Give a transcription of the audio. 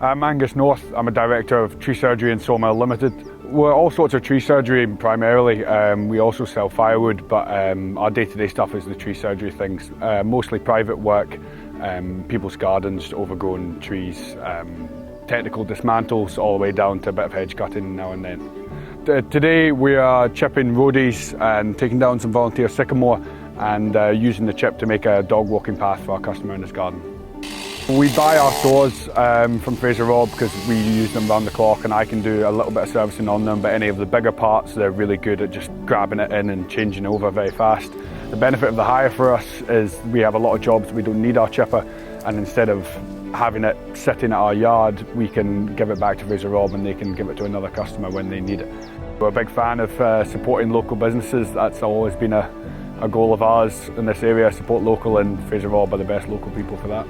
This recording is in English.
I'm Angus North. I'm a director of tree surgery in Sawmill Limited. We're all sorts of tree surgery primarily. We also sell firewood, but our day-to-day stuff is the tree surgery things. Mostly private work, people's gardens, overgrown trees, technical dismantles all the way down to a bit of hedge cutting now and then. Today we are chipping roadies and taking down some volunteer sycamore and using the chip to make a dog walking path for our customer in his garden. We buy our saws from Fraser Robb because we use them round the clock, and I can do a little bit of servicing on them, but any of the bigger parts they're really good at just grabbing it in and changing over very fast. The benefit of the hire for us is we have a lot of jobs we don't need our chipper, and instead of having it sitting at our yard, we can give it back to Fraser Robb and they can give it to another customer when they need it. We're a big fan of supporting local businesses. That's always been a goal of ours in this area, support local, and Fraser Robb are the best local people for that.